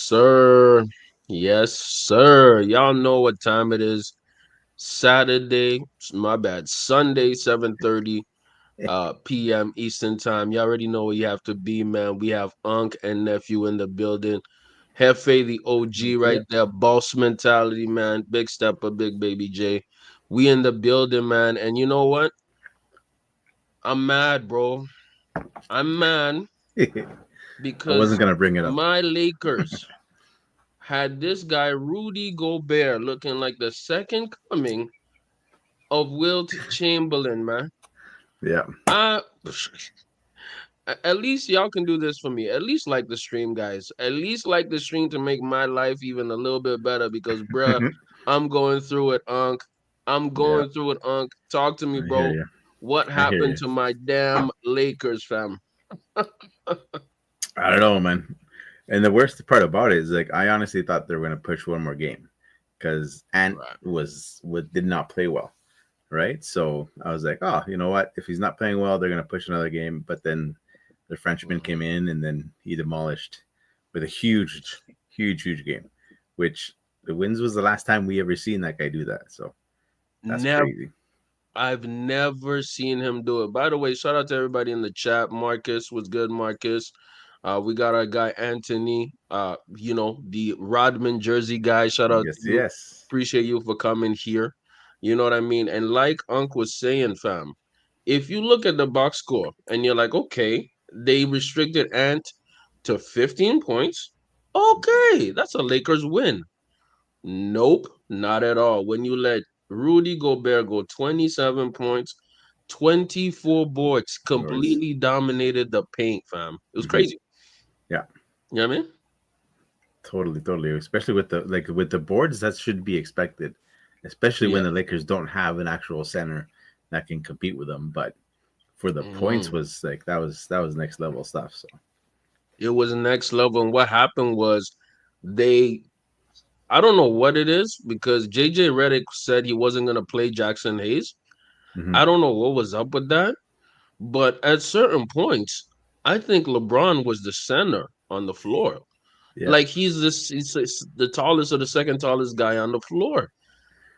sir. Yes, sir. Y'all know what time it is. Saturday, my bad. Sunday, 7:30 p.m. Eastern time. You already know where you have to be, man. We have Unc and nephew in the building. Hefe, the OG right Yep. there. Boss mentality, man. Big stepper, big baby J. We in the building, man. And you know what? I'm mad, bro. I'm mad I wasn't because gonna bring it up. my Lakers had this guy Rudy Gobert looking like the second coming of Wilt Chamberlain, man. Yeah. I at least y'all can do this for me. At least like the stream, guys. At least like the stream to make my life even a little bit better because, bruh, I'm going through it, Unc. I'm Yeah. going through it, Unc. Talk to me, I hear bro. you. What I hear happened you. to my damn Lakers, fam? I don't know, man. And the worst part about it is like I honestly thought they were gonna push one more game because Ant Right. did not play well, right? So I was like, oh, you know what? If he's not playing well, they're gonna push another game. But then the Frenchman Mhm. came in and then he demolished with a huge game, which the wins was the last time we ever seen that guy do that. So that's Never. crazy. I've never seen him do it. By the way, shout out to everybody in the chat. Marcus was good, Marcus. We got our guy Anthony, the Rodman jersey guy. Shout out to Yes, you. yes. Appreciate you for coming here. You know what I mean? And like Unc was saying, fam, if you look at the box score and you're like, okay, they restricted Ant to 15 points. Okay, that's a Lakers win. Nope, not at all. When you let Rudy Gobert go 27 points, 24 boards, Lords. completely dominated the paint, fam. It was Hmm. crazy. Yeah, You know what I mean? totally. Especially with the boards, that should be expected. Especially when Yeah. the Lakers don't have an actual center that can compete with them. But for the points Mhm. was like that was next level stuff. So It was next level. And what happened was they, I don't know what it is because JJ Redick said he wasn't going to play Jackson Hayes. hmm I don't know what was up with that. But at certain points, I think LeBron was the center on the floor. yeah, Like he's the tallest or the second tallest guy on the floor.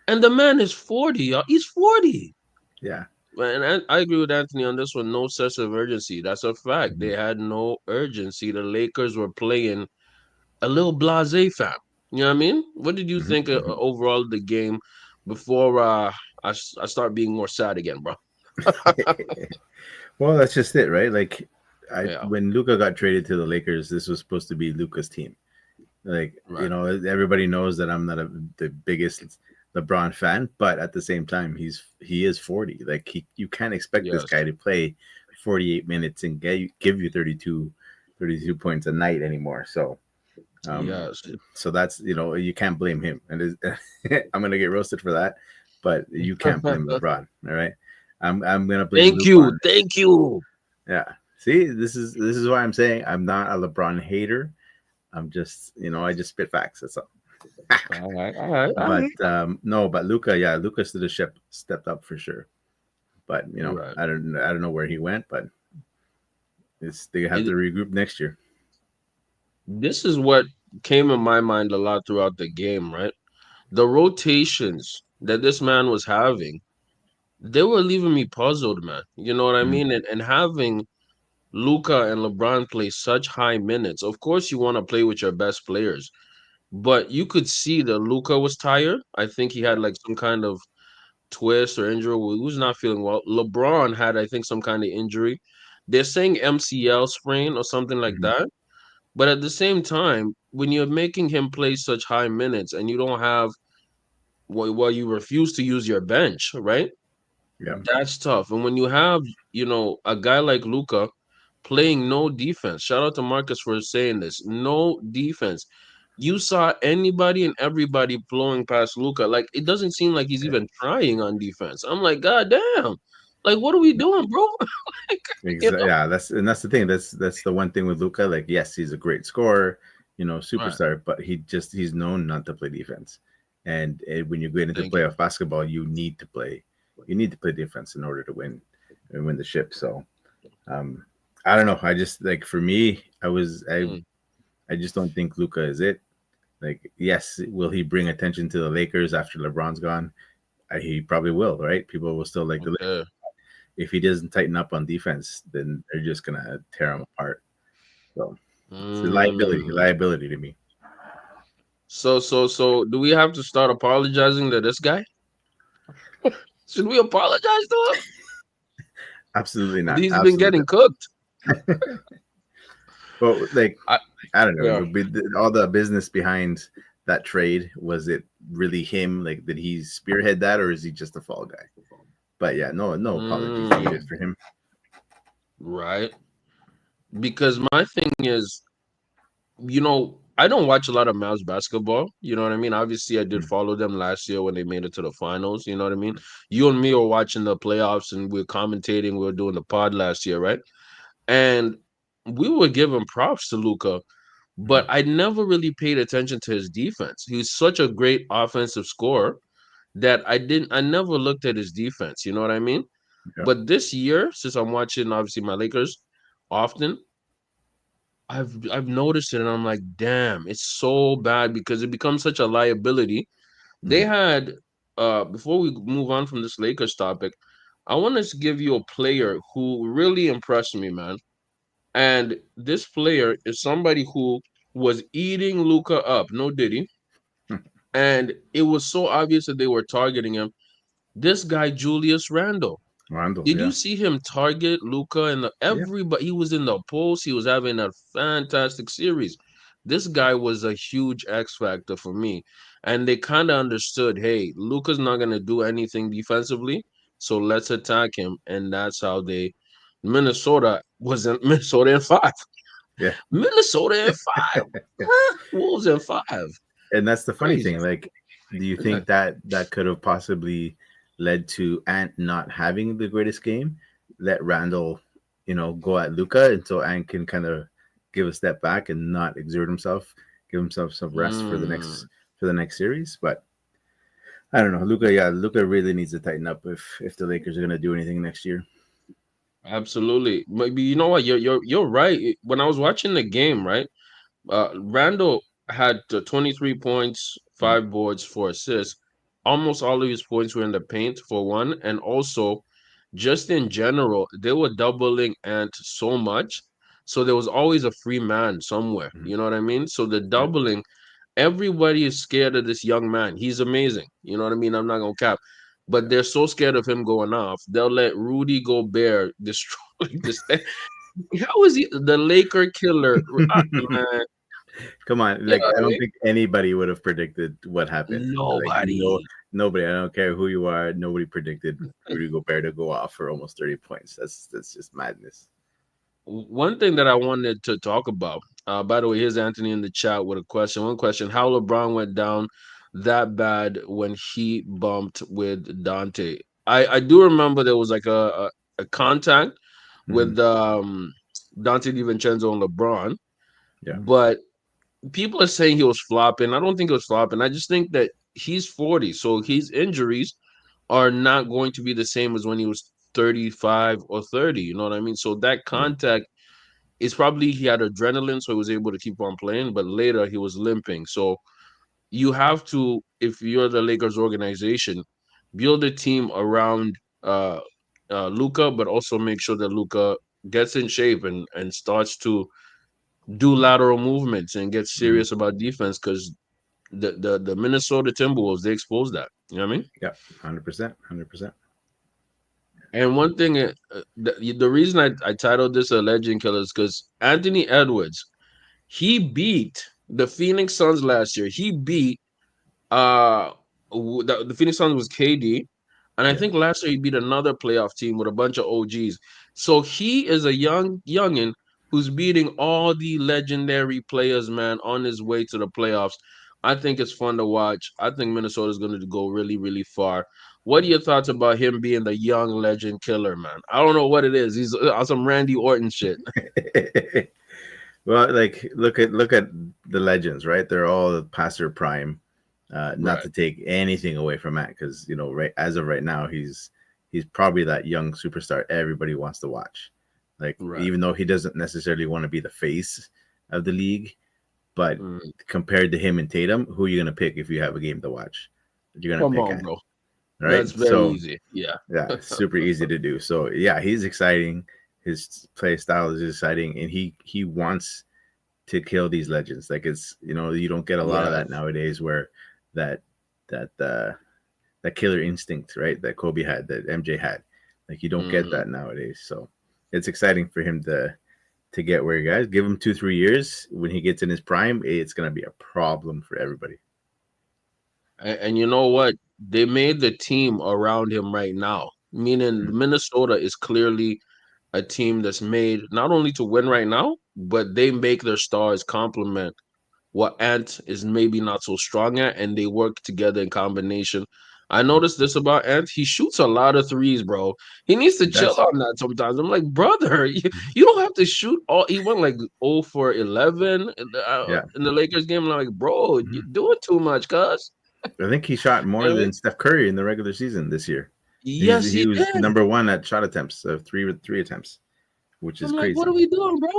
And the man is 40, y'all. He's 40. yeah. And I agree with Anthony on this one. No sense of urgency. That's a fact. They Hmm. had no urgency. The Lakers were playing a little blase, fam. You know what I mean? What did you Hmm. think Hmm. overall of the game before I start being more sad again, bro? Well, that's just it, right? Like, Yeah, when Luca got traded to the Lakers, this was supposed to be Luca's team. Like, right. everybody knows that I'm not the biggest LeBron fan, but at the same time, he is 40. Like, you can't expect this Yes. guy to play 48 minutes and give you 32 points a night anymore. Um, Yes. so that's you can't blame him, and I'm gonna get roasted for that, but you can't blame LeBron. All right, I'm gonna blame Thank Luke you. on this. Thank you. Yeah. See, this is why I'm saying I'm not a LeBron hater. I'm just, I just spit facts. That's all. All right. All right. All But right. no, but Luca, yeah, Luca should have stepped up for sure. But Right. I don't know where he went, but they have to It, regroup next year. this is what came in my mind a lot throughout the game, right? The rotations that this man was having, they were leaving me puzzled, man. You know what I Mhm. mean? And having Luca and LeBron play such high minutes, of course, you want to play with your best players, but you could see that Luca was tired. I think he had Yeah. like some kind of twist or injury. He was not feeling well. LeBron had, I think, some kind of injury. They're saying MCL sprain or something like Hmm. that. But at the same time, when you're making him play such high minutes and you don't have, well, you refuse to use your bench, right? Yeah. That's tough. And when you have, a guy like Luca playing no defense, shout out to Marcus for saying this, no defense. You saw anybody and everybody blowing past Luca. Like it doesn't seem like he's even trying on defense. I'm like, God damn. Like, what are we doing, bro? Like, Yeah, that's the thing. That's the one thing with Luca. Like, yes, he's a great scorer, Right. superstar, but he's known not to play defense. And when you get into Thank you. playoff basketball, you need to play defense in order to win and win the ship. So, um, I don't know. I just like for me, I I just don't think Luca is it. Like, yes, will he bring attention to the Lakers after LeBron's gone? He probably will, right? People will still like the. Okay. If he doesn't tighten up on defense, then they're just gonna tear him apart. So it's a Mm. liability to me. So, do we have to start apologizing to this guy? Should we apologize to Absolutely him? not. He's been Absolutely getting not. cooked. Well, like I, I don't know, yeah. all the business behind that trade, was it really him? Like, did he spearhead that, or is he just a fall guy? But yeah, no apologies needed Mm, for him. right. Because my thing is, I don't watch a lot of Mavs basketball. You know what I mean? Obviously, I did Mm, follow them last year when they made it to the finals. You know what I mean? You and me were watching the playoffs and we are commentating. We were doing the pod last year, right? And we were giving props to Luca, but mm, I never really paid attention to his defense. He's such a great offensive scorer that I never looked at his defense. You know what I mean? yeah. But this year, since I'm watching obviously my Lakers often, I've noticed it and I'm like, damn, it's so bad because it becomes such a liability. They Mm, had before we move on from this Lakers topic, I want to give you a player who really impressed me, man. And this player is somebody who was eating Luca up, no Diddy. And it was so obvious that they were targeting him. This guy, Julius Randle. Randall, Did you yeah, see him target Luca and yeah, everybody? He was in the post. He was having a fantastic series. This guy was a huge X factor for me, and they kind of understood. Hey, Luca's not gonna do anything defensively, so let's attack him, and that's how they. Minnesota was in Minnesota in five. yeah. Minnesota in five. Huh? Wolves in five. And that's the funny Crazy. thing. Like, do you think that that could have possibly led to Ant not having the greatest game? Let Randall, go at Luca until Ant can kind of give a step back and not exert himself, give himself some rest for the Mm. next series. But I don't know, Luca. Yeah, Luca really needs to tighten up if the Lakers are gonna do anything next year. Absolutely. Maybe you know what? You're right. When I was watching the game, right? Randall had 23 points, Mm, 5 boards, 4 assists. Almost all of his points were in the paint for one, and also just in general, they were doubling Ant so much, so there was always a free man somewhere. mm, You know what I mean? So the yeah, doubling, everybody is scared of this young man. He's amazing. You know what I mean? I'm not gonna cap. But yeah. they're so scared of him going off, they'll let Rudy Gobert destroy this. How is he the Laker killer? Man, Come on, you know like what I I don't mean? think anybody would have predicted what happened. Like, no, Nobody. nobody. I don't care who you are. Nobody predicted Rudy Gobert to go off for almost 30 points. That's just madness. One thing that I wanted to talk about, by the way, here's Anthony in the chat with a question. One question: how LeBron went down that bad when he bumped with Dante? I do remember there was like a contact Hmm. with Dante DiVincenzo and LeBron, Yeah. but people are saying he was flopping. I don't think he was flopping. I just think that he's 40, so his injuries are not going to be the same as when he was 35 or 30. You know what I mean? So that Yeah. contact is probably he had adrenaline, so he was able to keep on playing, but later he was limping. So you have to, if you're the Lakers organization, build a team around Luca, but also make sure that Luca gets in shape and starts to do lateral movements and get Hmm. serious about defense because the Minnesota Timberwolves they exposed that. You know what I mean? Yeah. 100%. 100%. And one thing, the reason I titled this a legend killer is because Anthony Edwards, he beat the Phoenix Suns last year. He beat uh the Phoenix Suns was KD, and I Yeah. think last year he beat another playoff team with a bunch of OGs. So he is a youngin who's beating all the legendary players, man, on his way to the playoffs. I think it's fun to watch. I think Minnesota is going to go really, really far. What are your thoughts about him being the young legend killer, man? I don't know what it is. He's on some Randy Orton shit. Well, like look at the legends, right? They're all past their prime. Not Right, to take anything away from Matt, because right as of right now, he's probably that young superstar everybody wants to watch. Like, right. even though he doesn't necessarily want to be the face of the league, But Mm. compared to him and Tatum, who are you gonna pick if you have a game to watch? You're gonna Come pick on, Ant, bro. right? That's very So easy. Yeah. yeah, super easy to do. So yeah, he's exciting. His play style is exciting, and he wants to kill these legends. Like it's you don't get a lot of Yeah. that nowadays where that that that killer instinct, right? That Kobe had, that MJ had. Like you don't get Hmm. that nowadays. So it's exciting for him to get where he guys. Give him 2 3 years. When he gets in his prime, it's gonna be a problem for everybody. And you know what? They made the team around him right now. Meaning Mhm. Minnesota is clearly a team that's made not only to win right now, but they make their stars complement what Ant is maybe not so strong at, and they work together in combination. I noticed this about Ant. He shoots a lot of threes, bro. He needs to He chill does. on that sometimes. I'm like, brother, you, Mhm. you don't have to shoot all. He went like 0 for 11 Yeah. in the Lakers game. I'm like, bro, Mhm. you're doing too much, cuz. I think he shot You more know what I than mean? Steph Curry in the regular season this year. Yes, He he was did. number one at shot attempts, three attempts, which is I'm like, what crazy. are we doing, bro?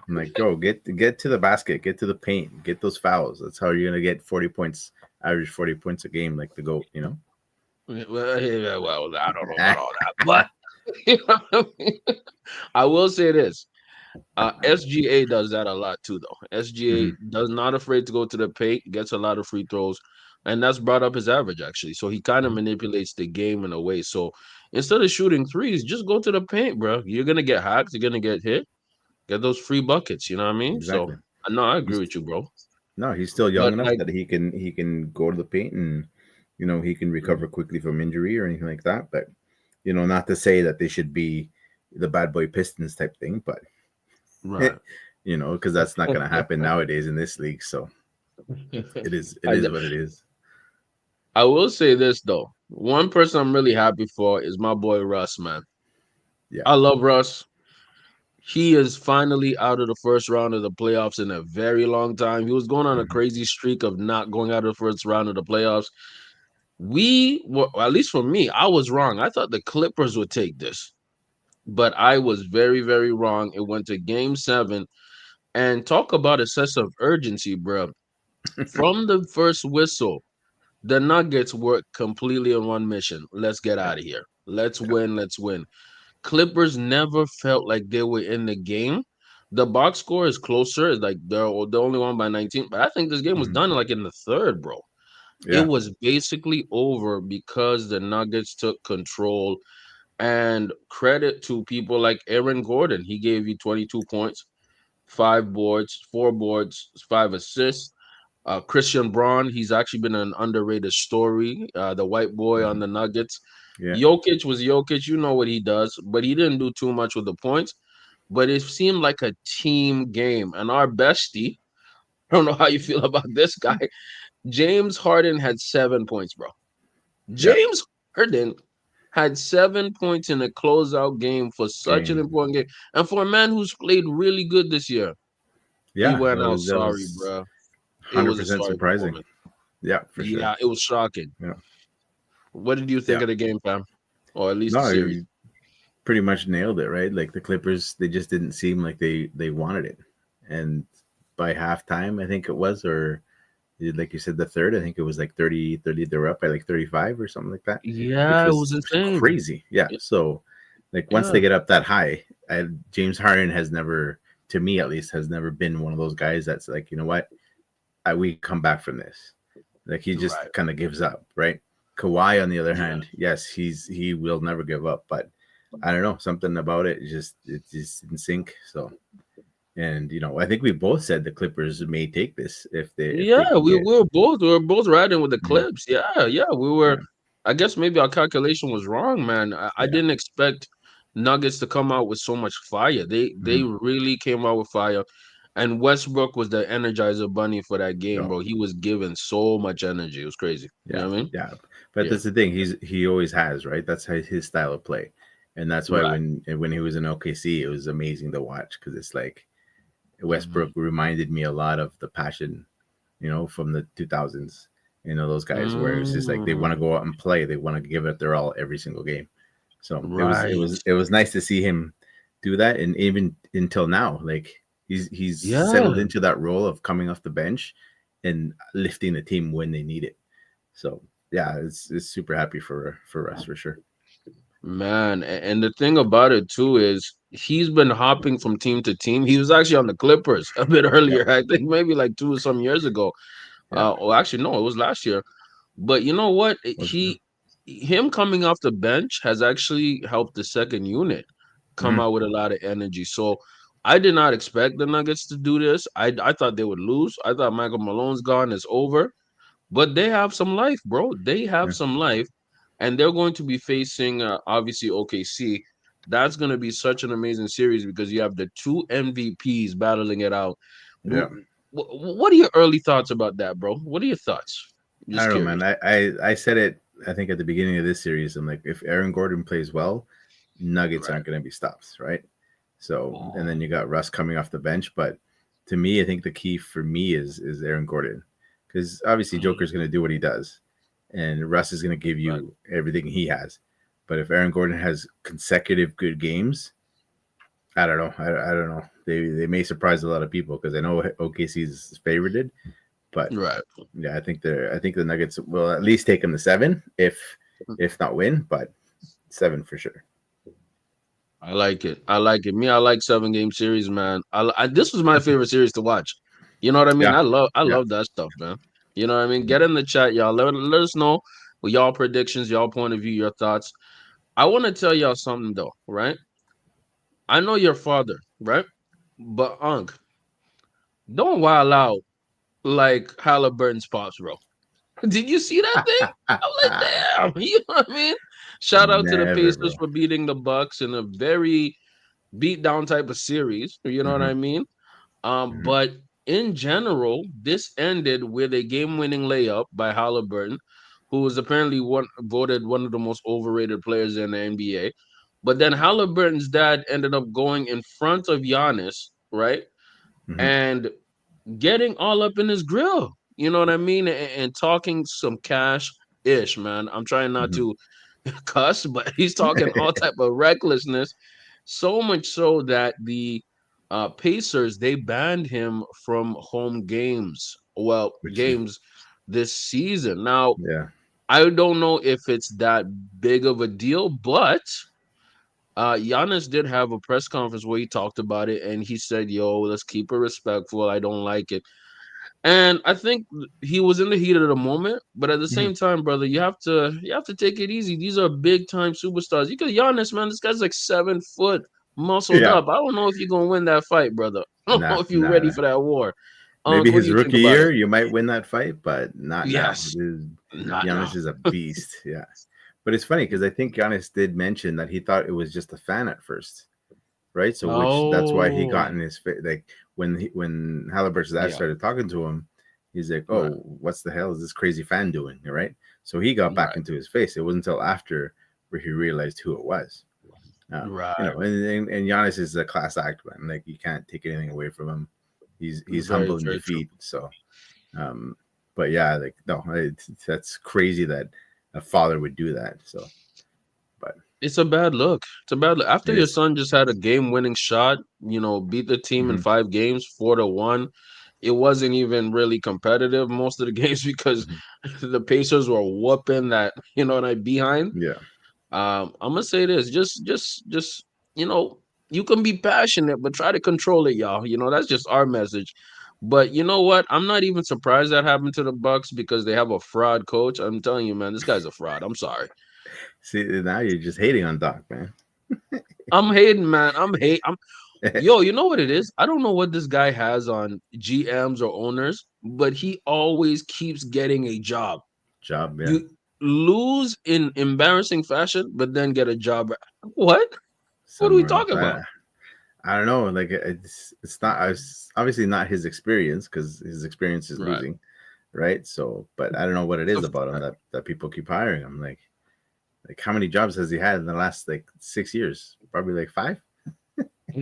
I'm like, go get to the basket, get to the paint, get those fouls. That's how you're gonna get 40 points, average 40 points a game, like the goat. Well, yeah, well, I don't know about all that, but you know what I mean? I will say this. SGA does that a lot too, though. SGA Mhm. does not afraid to go to the paint, gets a lot of free throws, and that's brought up his average actually. So he kind of Mhm. manipulates the game in a way. So instead of shooting threes, just go to the paint, bro. You're gonna get hacked. You're gonna get hit. Get those free buckets. You know what I mean? So Exactly. no, I agree He's with you, bro. no, he's still young But enough like, that he can go to the paint and he can recover mm, quickly from injury or anything like that. But not to say that they should be the bad boy Pistons type thing, but right. because that's not going to happen nowadays in this league. So it I, is what it is. I will say this though. One person I'm really happy for is my boy Russ, man. Yeah. I love Russ. He is finally out of the first round of the playoffs in a very long time. He was going on a Mhm. crazy streak of not going out of the first round of the playoffs. We were, at least for me, I was wrong. I thought the Clippers would take this, but I was very, very wrong. It went to game seven. And talk about a sense of urgency, bro. From the first whistle, the Nuggets worked completely on one mission. Let's get Yeah. out of here. Let's Yeah. win. Let's win. Clippers never felt like they were in the game. The box score is closer, like they're only won by 19. But I think this game was Mhm. done like in the third, bro. It Yeah. was basically over because the Nuggets took control. And credit to people like Aaron Gordon. He gave you 22 points, 5 boards, 4 boards, 5 assists. Christian Braun, he's actually been an underrated story. The white boy on Mhm. the Nuggets. Yeah. Jokic was Jokic. You know what he does, but he didn't do too much with the points. But it seemed like a team game. And our bestie, I don't know how you feel about this guy. James Harden had 7 points, bro. Yeah. James Harden had 7 points in a closeout game for such an Game. important game. And for a man who's played really good this year, he Yeah. went That out was that sorry, was bro. It was a 100% sorry surprising. performance. Yeah, for sure. Yeah, it was shocking. Yeah. What did you think Yeah. of the game, fam? Or at least the No, series? you pretty much nailed it, right? Like the Clippers, they just didn't seem like they wanted it. And by halftime, I think it was, or like you said, the third, I think it was like 30. They were up by like 35 or something like that, which Yeah, it was was insane. crazy. Yeah. So, like, once Yeah, they get up that high, James Harden has never, to me at least, has never been one of those guys that's like, you know what, we come back from this. Like, he just right. kind of gives up, right? Kawhi, on the other Yeah. hand, yes, he will never give up, but I don't know, something about it, it's just in sync. So, and I think we both said the Clippers may take this if they Yeah, can get. we were both riding with the Mhm. clips. Yeah, yeah, we were. Yeah, I guess maybe our calculation was wrong, man. I yeah, didn't expect Nuggets to come out with so much fire. They hmm really came out with fire, and Westbrook was the energizer bunny for that game, no, bro. He was giving so much energy. It was crazy. You yeah, know what I mean? yeah. But Yeah. that's the thing. He always has, right. That's his style of play, and that's why Right. when he was in OKC, it was amazing to watch because it's like Westbrook Mhm. reminded me a lot of the passion, from the 2000s. Those guys where it's just like they want to Mm, go out and play. They want to give it their all every single game. So it was it right. was it was nice to see him do that, and even until now, like He's settled Yeah, into that role of coming off the bench and lifting the team when they need it. So yeah, it's super happy for us for sure. man. And the thing about it too is he's been hopping from team to team. He was actually on the Clippers a bit Yeah, earlier, I think maybe like two or some years ago. yeah, Or actually, no, it was last year. But you know what? was good. Him coming off the bench has actually helped the second unit come Hmm. out with a lot of energy. So I did not expect the Nuggets to do this. I thought they would lose. I thought Michael Malone's gone, is over. But they have some life, bro. They have Yeah, some life, and they're going to be facing obviously OKC. That's going to be such an amazing series because you have the two MVPs battling it out. yeah. What are your early thoughts about that, bro? What are your thoughts? I'm I just don't know, curious. man. I said it. I think at the beginning of this series, I'm like, if Aaron Gordon plays well, Nuggets Right. aren't going to be stops, right? So, and then Oh, you got Russ coming off the bench, but to me, I think the key for me is Aaron Gordon, because obviously Joker's mm, going to do what he does, and Russ is going to give right. you everything he has. But if Aaron Gordon has consecutive good games, I don't know. I don't know. They may surprise a lot of people because I know OKC is favorited, but Right. yeah, I think the Nuggets will at least take them to seven, if not win, but seven for sure. I like it. I like it. Me, I like 7 game series, man. This was my favorite series to watch. You know what I mean? Yeah, I yeah. love that stuff, man. You know what I mean? Get in the chat, y'all. Let us know what y'all predictions, y'all point of view, your thoughts. I want to tell y'all something though, right? I know your father, right? But Unc, don't wild out like Halliburton's pops, bro. Did you see that thing? I'm like, damn. You know what I mean? Shout out to the Never, Pacers bro. for beating the Bucks in a very beat down type of series. You know what Hmm. I mean? Hmm. But in general, this ended with a game-winning layup by Halliburton, who was apparently voted one of the most overrated players in the NBA. But then Halliburton's dad ended up going in front of Giannis, right? Hmm. And getting all up in his grill. You know what I mean? And talking some cash ish, man. I'm trying not Hmm. to cuss, but he's talking all type of recklessness. So much so that the Pacers they banned him from home games. Well, Which is, games this season. Now, yeah, I don't know if it's that big of a deal, but Giannis did have a press conference where he talked about it, and he said, "Yo, let's keep it respectful. I don't like it." And I think he was in the heat of the moment, but at the hmm, same time, brother, you have to take it easy. These are big time superstars. You could Giannis, man. This guy's like 7 foot, muscled yeah. up. I don't know if you're gonna win that fight, brother. I don't know Nah, if you're nah, ready nah. for that war. Maybe What do his you think rookie about it? year, you might win that fight, but not now. Yes, not now. Giannis is a beast. Yeah, but it's funny because I think Giannis did mention that he thought it was just a fan at first, right? So which that's why he got Oh, in his like when Halliburton's dad yeah, started talking to him, he's like, right, "Oh, what's the hell is this crazy fan doing?" Right? So he got back right, into his face. It wasn't until after where he realized who it was. right. And Giannis is a class act, man. Like you can't take anything away from him. He's Very, humble in very true. defeat. So, um, but yeah, like no, that's crazy that a father would do that. So, but It's a bad look. It's a bad look. After it your is. son just had a game-winning shot, beat the team in Mm-hmm, 5 games, 4-1. It wasn't even really competitive most of the games because hmm. the Pacers were whooping that, behind. Yeah, I'm gonna say this, just you know, you can be passionate, but try to control it, y'all. That's just our message. But you know what? I'm not even surprised that happened to the Bucks because they have a fraud coach. I'm telling you, man, this guy's a fraud. I'm sorry. see, now you're just hating on Doc, man. I'm hating, man. I'm yo, you know what it is? I don't know what this guy has on GMs or owners, but he always keeps getting a job. Job, yeah. You lose in embarrassing fashion, but then get a job. What? What are we Somewhere else. talking about? I don't know. Like it's not. It's obviously not his experience because his experience is Right. losing, right? So, but I don't know what it It's is a about him fact. that people keep hiring him. Like how many jobs has he had in the last like 6 years? Probably like five.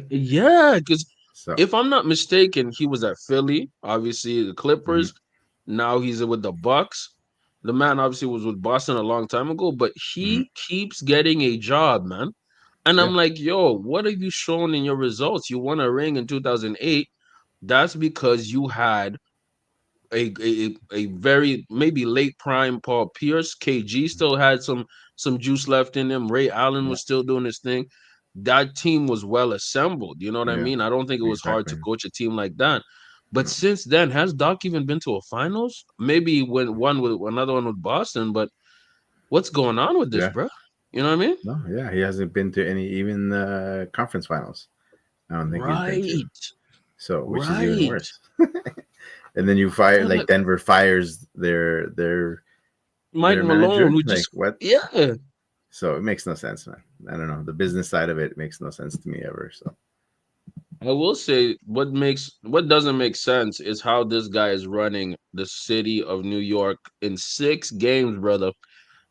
Yeah, because So, if I'm not mistaken, he was at Philly, obviously the mhm, Clippers. Now he's with the Bucks. The man obviously was with Boston a long time ago, but mhm. he keeps getting a job, man. And Yeah. I'm like, yo, what have you shown in your results? You won a ring in 2008. That's because you had a very maybe late prime Paul Pierce. KG still had some juice left in him. Ray Allen Yeah. was still doing his thing. That team was well assembled. You know what I Yeah. mean? I don't think it was hard to Exactly. coach a team like that. But No. since then, has Doc even been to a finals? Maybe when one with another one with Boston. But what's going on with this, Yeah. bro? You know what I mean? No. Yeah. He hasn't been to any even conference finals. I don't think he's been to. Right, So, which is even right. worse. And then you fire And like like Denver fires Mike their Malone, manager. who Like just what? yeah. So it makes no sense, man. I don't know. The business side of it makes no sense to me ever. So I will say what doesn't make sense is how this guy is running the city of New York in 6 games, brother.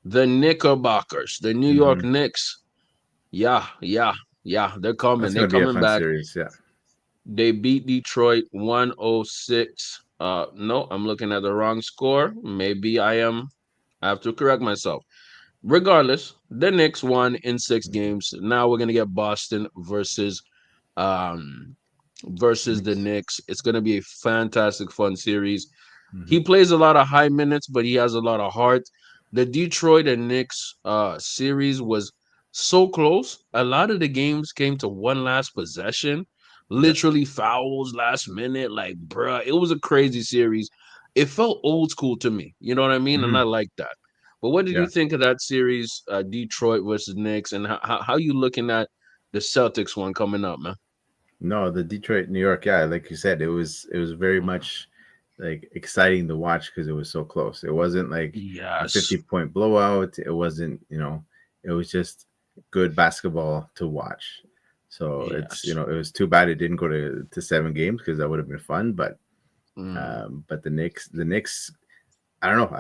The Knickerbockers, the New York hmm Knicks. Yeah, yeah, yeah. They're that's coming. They're gonna be a coming fun back. series. Yeah. They beat Detroit 106. No, I'm looking at the wrong score. Maybe I have to correct myself. Regardless, the Knicks won in 6 games. Now we're gonna get Boston um versus the Knicks. Knicks. It's gonna be a fantastic, fun series. hmm He plays a lot of high minutes, but he has a lot of heart. The Detroit and Knicks series was so close. A lot of the games came to one last possession, Yeah. literally fouls last minute. Like, bruh, it was a crazy series. It felt old school to me. You know what I mean? And hmm I like that. But what did you Yeah. think of that series, Detroit versus Knicks, and how you looking at the Celtics one coming up, man? No, the Detroit, New York. Yeah, like you said, it was very much like exciting to watch because it was so close. It wasn't like a Yes, 50-point blowout. It wasn't, it was just good basketball to watch. So it's, yes. it was too bad it didn't go to 7 games because that would have been fun. Mm. But the Knicks, I don't know.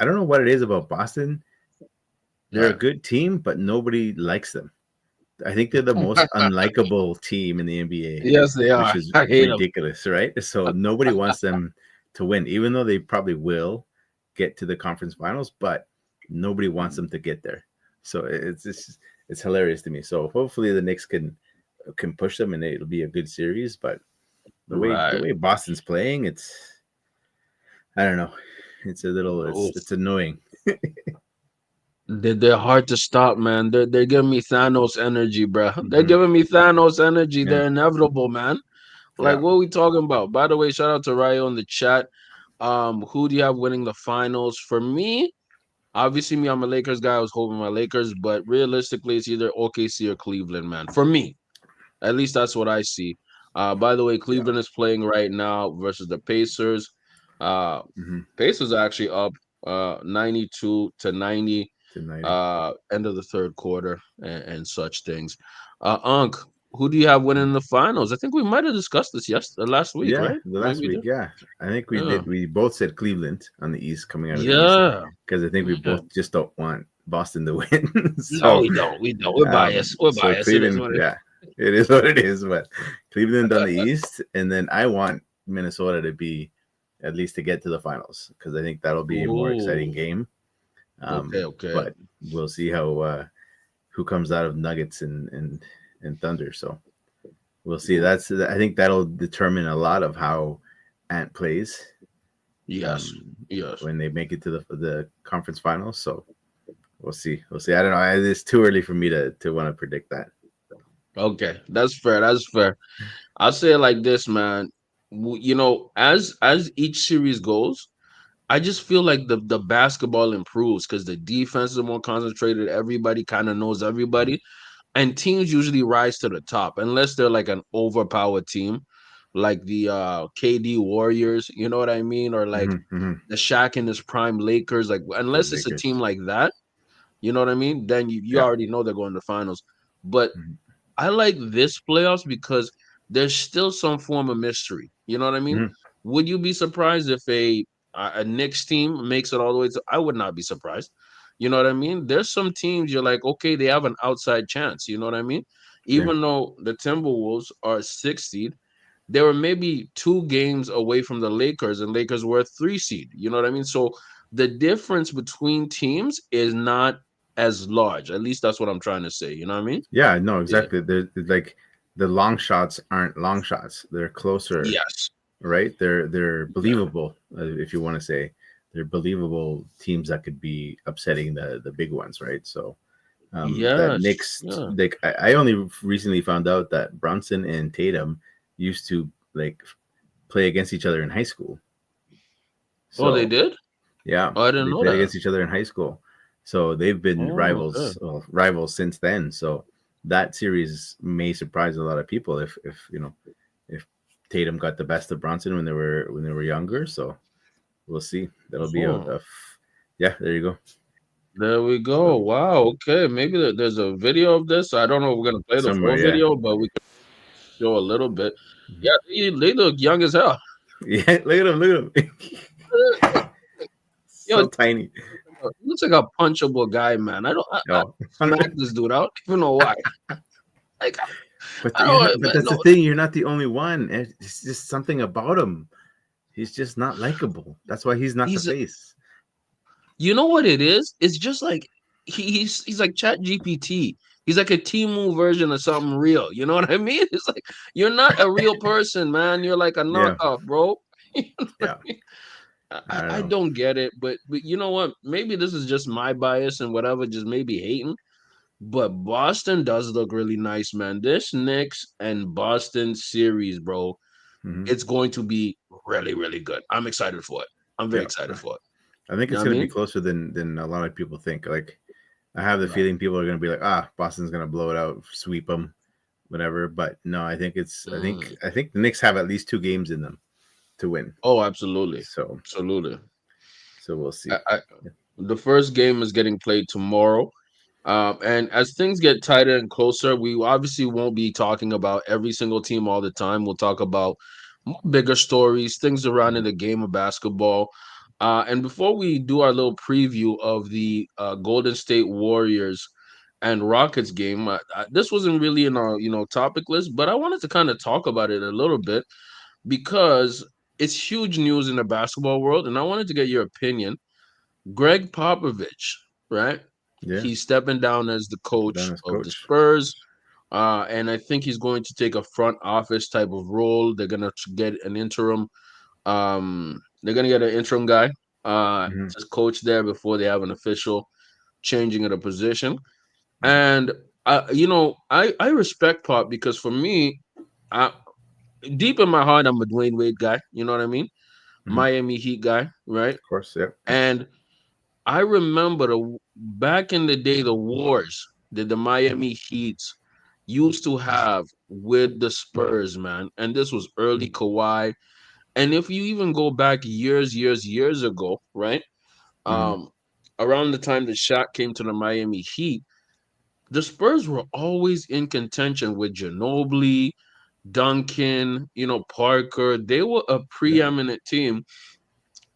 I don't know what it is about Boston. They're a Yeah. good team, but nobody likes them. I think they're the most unlikable team in the NBA, Yes, they which are. is I hate them. ridiculous, right? So nobody wants them to win, even though they probably will get to the conference finals, but nobody wants them to get there. So it's hilarious to me. So hopefully the Knicks can push them and it'll be a good series. But the Right. way Boston's playing, I don't know. It's a little Oh, it's annoying. they're hard to stop, man. They're giving me Thanos energy, bro. They're hmm giving me Thanos energy. Yeah, They're inevitable, man. Like, yeah. what are we talking about? By the way, shout out to Ryo in the chat. Who do you have winning the finals? For me, obviously, I'm a Lakers guy. I was hoping my Lakers, but realistically, it's either OKC or Cleveland, man. For me, at least that's what I see. By the way, Yeah. Cleveland is playing right now versus the Pacers. Uh, hmm Pacers are actually up 92 to 90, Tonight. end of the third quarter and such things. Unc, who do you have winning the finals? I think we might have discussed this last week, Yeah, right? the Maybe last we week. did. Yeah, I think we Yeah. did. We both said Cleveland on the East, coming out of the East, Yeah. because I think we Yeah. both just don't want Boston to win. No, so, we don't. We don't. We're biased. We're so biased. It is Cleveland, what it yeah, it is what it is. But Cleveland on the East, and then I want Minnesota to be at least to get to the finals because I think that'll be a more exciting Ooh. game. Okay, okay. But we'll see how who comes out of Nuggets and Thunder. So we'll see. Ooh. I think that'll determine a lot of how Ant plays Yes. um, Yes. when they make it to the conference finals. So we'll see. We'll see. I don't know. It's too early for me to want to predict that. Okay. That's fair. That's fair. I'll say it like this, man. As each series goes, I just feel like the basketball improves because the defense is more concentrated. Everybody kind of knows everybody, and teams usually rise to the top unless they're like an overpowered team, like the KD Warriors. You know what I mean, or like Mm-hmm. the Shaq in his prime Lakers. Like The unless it's a team Lakers. like that, you know what I mean. Then you Yeah. already know they're going to finals. But Mm-hmm. I like this playoffs because there's still some form of mystery. You know what I mean? Mm-hmm. Would you be surprised if a Knicks team makes it all the way to? I would not be surprised. You know what I mean? There's some teams you're like, okay, they have an outside chance. You know what I mean? Yeah. Even though the Timberwolves are 6 seed, they were maybe 2 games away from the Lakers, and Lakers were a 3 seed. You know what I mean? So the difference between teams is not as large. At least that's what I'm trying to say. You know what I mean? Yeah, no, Yeah. exactly. They're like the long shots aren't long shots. They're closer, Yes. right? They're Yeah. believable, if you want to say. They're believable teams that could be upsetting the big ones, right? So that Yes. next, Yeah. like I only recently found out that Brunson and Tatum used to like play against each other in high school. Oh, they So did? yeah, Oh, I didn't they know played that. against each other in high school. So they've been Oh, okay. rivals, well, rivals since then. So that series may surprise a lot of people if if Tatum got the best of Bronson when they were younger. So we'll see. That'll be Oh, yeah. There you go. there we go. So Wow. Okay. Maybe there's a video of this. I don't know if we're gonna play the somewhere, full yeah, video, but we can show a little bit. Yeah, they look young as hell. yeah. Look at him. Look at him. Yo, So tiny. he looks like a punchable guy, man. I Oh, smack this dude. I don't even know why. Like but I you're not. don't But man, that's the no. thing. You're not the only one. It's just something about him. He's just not likable. That's why he's not the He's face. you know what it is? It's just like he's like Chat GPT. He's like a Timu version of something real. You know what I mean? It's like you're not a real person, man. You're like a Yeah, knockoff, bro. You know what yeah. I mean? I don't I know. don't get it, but you know what? Maybe this is just my bias and whatever, just maybe hating. But Boston does look really nice, man. This Knicks and Boston series, bro, Hmm. it's going to be really, really good. I'm excited for it. I'm very Yeah, excited for it. I think You know it's what I going to be mean? closer than a lot of people think. Like I have the Right. feeling people are going to be like, ah, Boston's going to blow it out, sweep them, whatever. But no, Mm. I think the Knicks have at least two games in them to win. Oh, absolutely. So Absolutely. we'll see. I, the first game is getting played tomorrow. And as things get tighter and closer, we obviously won't be talking about every single team all the time. We'll talk about more bigger stories, things around in Mhm. the game of basketball. And before we do our little preview of the Golden State Warriors and Rockets game, this wasn't really in our topic list, but I wanted to kind of talk about it a little bit because it's huge news in the basketball world, and I wanted to get your opinion. Greg Popovich, right? Yeah, He's stepping down as the done coach as of the coach. Spurs. And I think he's going to take a front office type of role. They're gonna get an interim. They're gonna get an interim guy Hmm. to coach there before they have an official changing of the position. Hmm. And I respect Pop because for me, I, deep in my heart, I'm a Dwayne Wade guy. You know what I mean? Hmm. Miami Heat guy, right? Of course, yeah. And I remember back in the day, the wars that the Miami Heat used to have with the Spurs, man. And this was early Kawhi. And if you even go back years ago, right? Hmm. Um, around the time that Shaq came to the Miami Heat, the Spurs were always in contention with Ginobili, Duncan, Parker. They were a Yeah, preeminent team.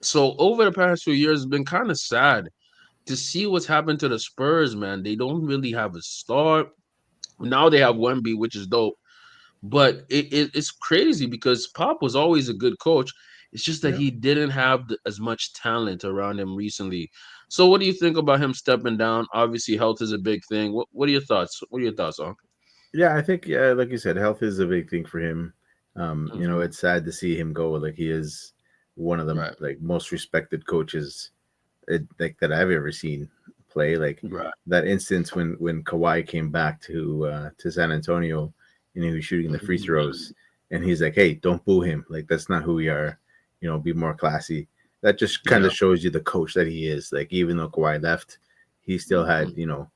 So over the past few years, it's been kind of sad to see what's happened to the Spurs, man. They don't really have a star. Now they have Wemby, which is dope. But it's crazy because Pop was always a good coach. It's just that yeah. he didn't have as much talent around him recently. So what do you think about him stepping down? Obviously, health is a big thing. What are your thoughts? What are your thoughts on? Yeah, I think like you said, health is a big thing for him. Hmm. It's sad to see him go. Like he is one of the Right, like most respected coaches like that I've ever seen play. Like right. that instance when Kawhi came back to San Antonio and he was shooting the free Mhm. throws, and he's like, "Hey, don't boo him. Like that's not who we are. Be more classy." That just kind Yeah. of shows you the coach that he is. Like even though Kawhi left, he still had Mhm.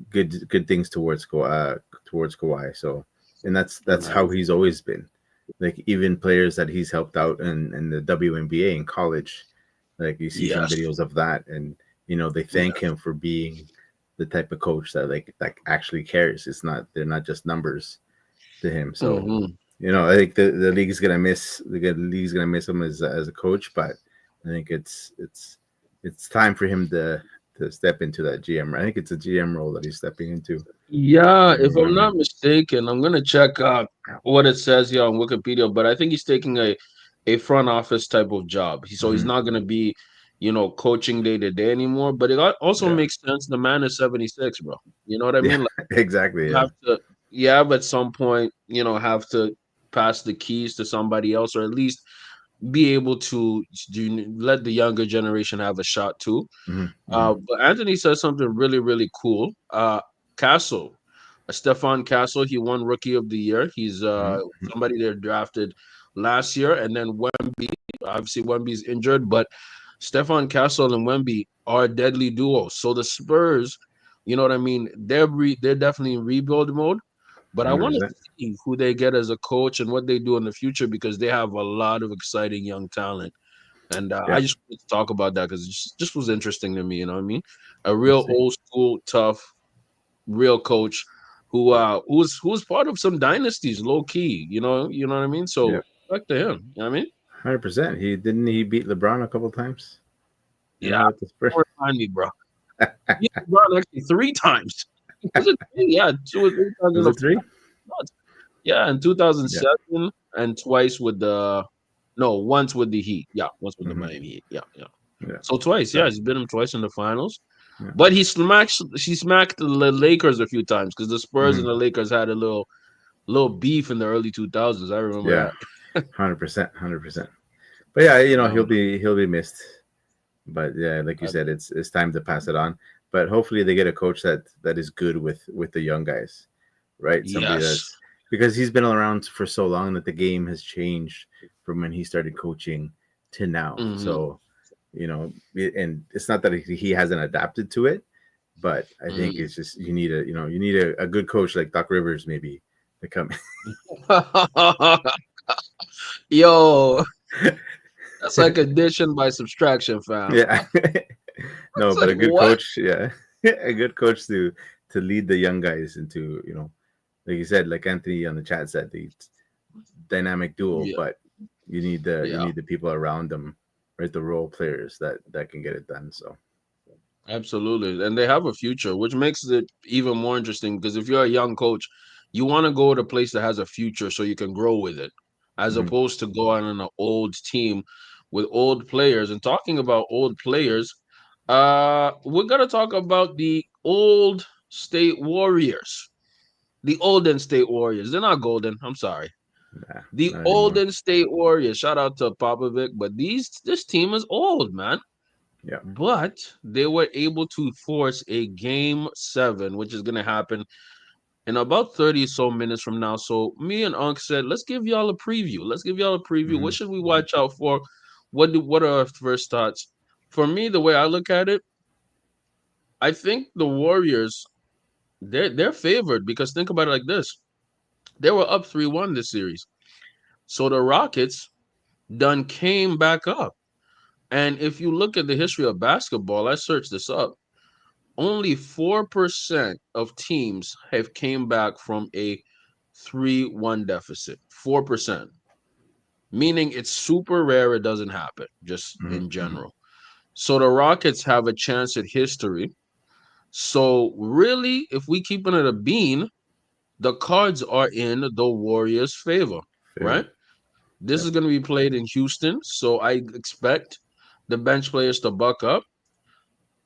good things towards Kawhi. So, and that's Right. how he's always been. Like even players that he's helped out in the WNBA in college, like you see some Yes. videos of that, and they thank Yes. him for being the type of coach that like that actually cares. It's not they're not just numbers to him. So, Hmm. I think the league's gonna miss him as a coach, but I think it's time for him to step into that GM. I think it's a GM role that he's stepping into. Yeah, I if I'm remember. not mistaken, I'm gonna check what it says here on Wikipedia, but I think he's taking a front office type of job. So he's Hmm. not gonna be. coaching day to day anymore. But it also Yeah. makes sense. The man is 76, bro. You know what I Yeah. mean? Like, Exactly. you Yeah. have to, you have at some point, have to pass the keys to somebody else, or at least be able to let the younger generation have a shot too. Hmm. Hmm. But Anthony says something really, really cool. Castle, Stefan Castle, he won Rookie of the Year. He's Hmm. somebody they drafted last year, and then Wemby. Obviously, Wemby's injured, but Stefan Castle and Wemby are a deadly duo. So the Spurs, you know what I mean? They're definitely in rebuild mode. But I want to 100%. see who they get as a coach and what they do in the future because they have a lot of exciting young talent. And I Yeah. just wanted to talk about that because it just was interesting to me. You know what I mean? A real Let's see. old school, tough, real coach who's part of some dynasties, low key. You know what I mean? Yeah. So back to him. You know what I mean? 100%. He beat LeBron a couple times, Yeah, with the Spurs. don't remind me, bro. He beat LeBron actually 3 times. Was it three? Yeah, 2 or 3 times in Was the it three? finals. Yeah, in Yeah. 2007 and twice with the no, once with the Heat. Yeah, once with the Hmm. Miami Heat. Yeah, yeah. Yeah. So twice, yeah, So, he's been him twice in the finals. yeah. But she smacked the Lakers a few times because the Spurs and Hmm. the Lakers had a little beef in the early 2000s. I remember Yeah. that. 100%. 100%. But yeah, Yeah, he'll be missed. But yeah, like you man. said, it's time to pass it on. But hopefully they get a coach that is good with the young guys, right? Somebody Yes. that's, because he's been around for so long that the game has changed from when he started coaching to now. Hmm. So, and it's not that he hasn't adapted to it, but I think Hmm. it's just you need a good coach like Doc Rivers maybe to come. Yo, that's like addition by subtraction, fam. Yeah. No, It's but like a good what? coach, yeah. A good coach to lead the young guys into, like you said, like Anthony on the chat said, the dynamic duo, Yeah, but you yeah. need the people around them, right? The role players that can get it done. So, Absolutely. And they have a future, which makes it even more interesting because if you're a young coach, you want to go to a place that has a future so you can grow with it, as mhm. opposed to going on an old team with old players. And talking about old players, we're gonna talk about the old state warriors. The olden state warriors. They're not golden. I'm sorry. Nah, The not anymore. olden state warriors. Shout out to Popovic, but this team is old, man. Yeah. But they were able to force a game 7, which is gonna happen in about 30 so minutes from now. So me and Unc said, let's give y'all a preview. Let's give y'all a preview. What Hmm. should we watch out for? What are our first thoughts? For me, the way I look at it, I think the Warriors, they're favored because think about it like this. They were up 3-1 this series. So the Rockets done came back up. And if you look at the history of basketball, I searched this up. Only 4% of teams have came back from a 3-1 deficit. 4%. Meaning it's super rare it doesn't happen, just Hmm. in Hmm. general. So the Rockets have a chance at history. So really, if we keep it at a bean, the cards are in the Warriors' favor, Favor. right? This Yep. is going to be played in Houston, so I expect the bench players to buck up.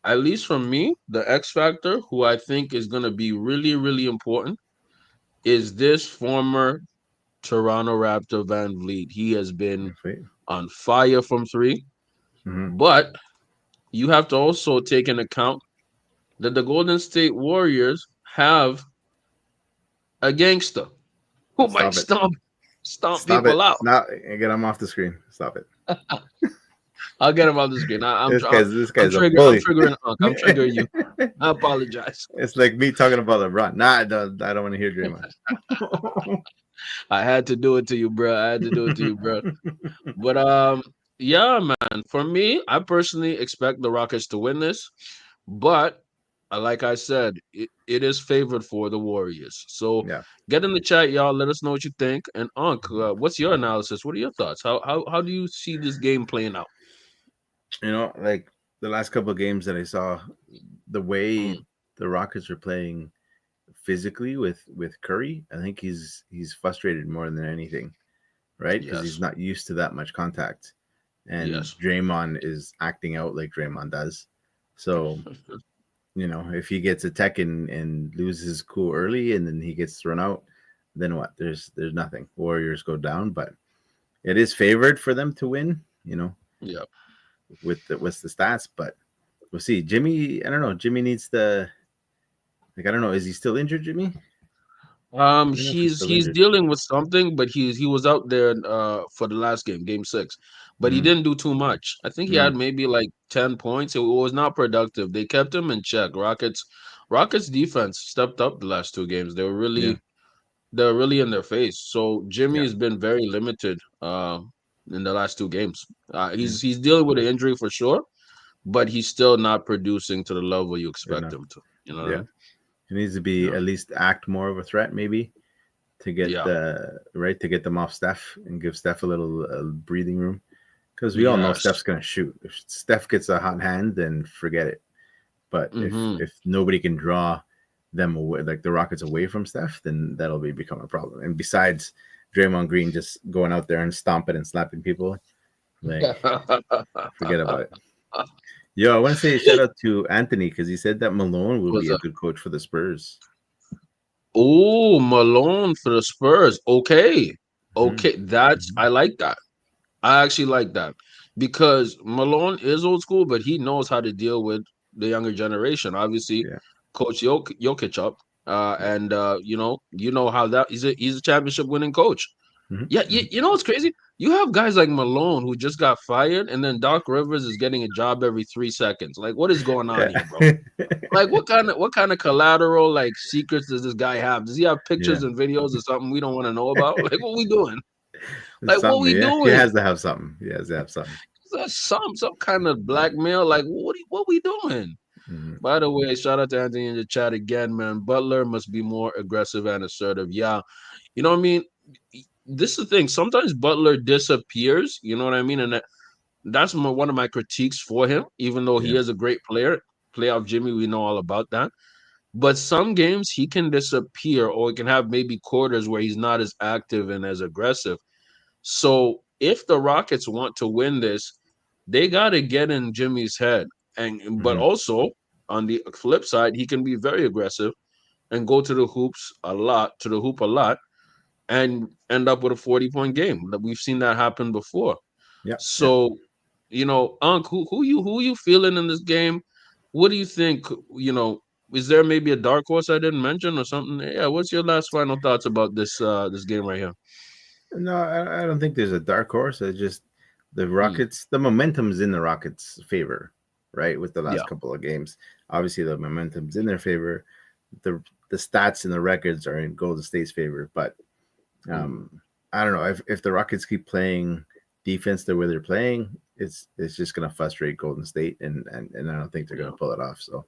At least from me, the X factor, who I think is going to be really, really important, is this former Toronto Raptor Van Vliet. He has been Wait. on fire from three, Hmm. but you have to also take into account that the Golden State Warriors have a gangster who might Stop it. stomp Stop it. people out. Now get him off the screen. Stop it. I'll get him on the screen. This I'm guy's a trigger. I'm bully. triggering Unc. I'm triggering you. I apologize. It's like me talking about LeBron. Nah, I don't want to hear Draymond. I had to do it to you, bro. I had to do it to you, bro. But yeah, man. For me, I personally expect the Rockets to win this, but like I said, it is favored for the Warriors. So Yeah. get in the chat, y'all. Let us know what you think. And Unc, what's your analysis? What are your thoughts? How do you see this game playing out? Like the last couple of games that I saw, the way Mm, the Rockets are playing physically with Curry, I think he's frustrated more than anything, right? Because he's yes. not used to that much contact. and Yes. Draymond is acting out like Draymond does. So if he gets a tech and loses cool early and then he gets thrown out, then what? There's nothing. Warriors go down, but it is favored for them to win. Yeah. With the stats, but we'll see. Jimmy, I don't know. Jimmy needs the I don't know. Is he still injured, Jimmy? I don't know if he's still He's injured. dealing with something, but he was out there for the last game, game six, but he Mm, didn't do too much. I think he no, had maybe like 10 points. It was not productive. They kept him in check. Rockets defense stepped up the last two games. yeah, They're really in their face. So Jimmy yeah, has been very limited in the last two games. yeah. He's dealing with an injury for sure, but he's still not producing to the level you Good expect enough. him to. You know what I Yeah, mean? he needs to be Yeah. at least act more of a threat, maybe to get Yeah. the right to get them off Steph and give Steph a little breathing room because we all know Yes. Steph's gonna shoot. If Steph gets a hot hand, then forget it. But Mm-hmm. if nobody can draw them away, like the Rockets away from Steph, then that'll become a problem. And besides, Draymond Green just going out there and stomping and slapping people, like forget about it. Yo, I want to say a shout out to Anthony because he said that Malone will Was be a good coach for the Spurs. Oh, Malone for the Spurs. Okay. Hmm. Okay. I like that. I actually like that because Malone is old school, but he knows how to deal with the younger generation. Obviously, Yeah, Coach Jokic up. yeah. And you know how that he's a championship winning coach. Hmm. Yeah, Hmm. you know what's crazy? You have guys like Malone who just got fired, and then Doc Rivers is getting a job every 3 seconds. Like, what is going on Yeah, here, bro? Like what kind of collateral like secrets does this guy have? Does he have yeah. pictures and videos or something we don't want to know about? Like what we doing? It's Like what something. we Yeah, he doing? has to have something. He has to have something. Is that some kind of blackmail? Like what we doing? Hmm. By the way, shout out to Anthony in the chat again, man. Butler must be more aggressive and assertive. Yeah, you know what I mean. This is the thing. Sometimes Butler disappears. You know what I mean, and that's one of my critiques for him. Even though he Yeah. is a great player, playoff Jimmy, we know all about that. But some games he can disappear, or he can have maybe quarters where he's not as active and as aggressive. So if the Rockets want to win this, they got to get in Jimmy's head. And but Hmm. also on the flip side, he can be very aggressive and go to the hoop a lot, and end up with a 40-point game. We've seen that happen before. Yeah. Yeah. So, Unc, who you feeling in this game? What do you think? Is there maybe a dark horse I didn't mention or something? Yeah, what's your last final thoughts about this game right here? No, I don't think there's a dark horse. It's just the Hmm. Rockets. The momentum's in the Rockets' favor, right? With the last Yeah. couple of games, obviously the momentum's in their favor. The the stats and the records are in Golden State's favor, but Hmm. um, I don't know if the Rockets keep playing defense the way they're playing, it's just gonna frustrate Golden State, and I don't think they're gonna Yeah. pull it off. So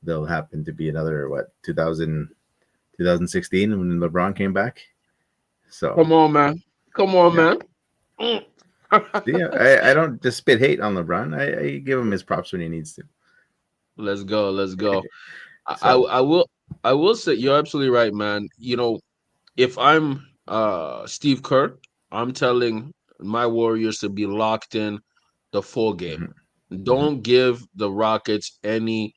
they'll happen to be another 2016 when LeBron came back. So Come on, man. Come on, yeah. man. Mm. Yeah, I don't just spit hate on LeBron. I give him his props when he needs to. Let's go. Let's go. I, I So, I will I will say you're absolutely right, man. If I'm Steve Kerr, I'm telling my Warriors to be locked in the full game. mhm, mhm, Don't give the Rockets any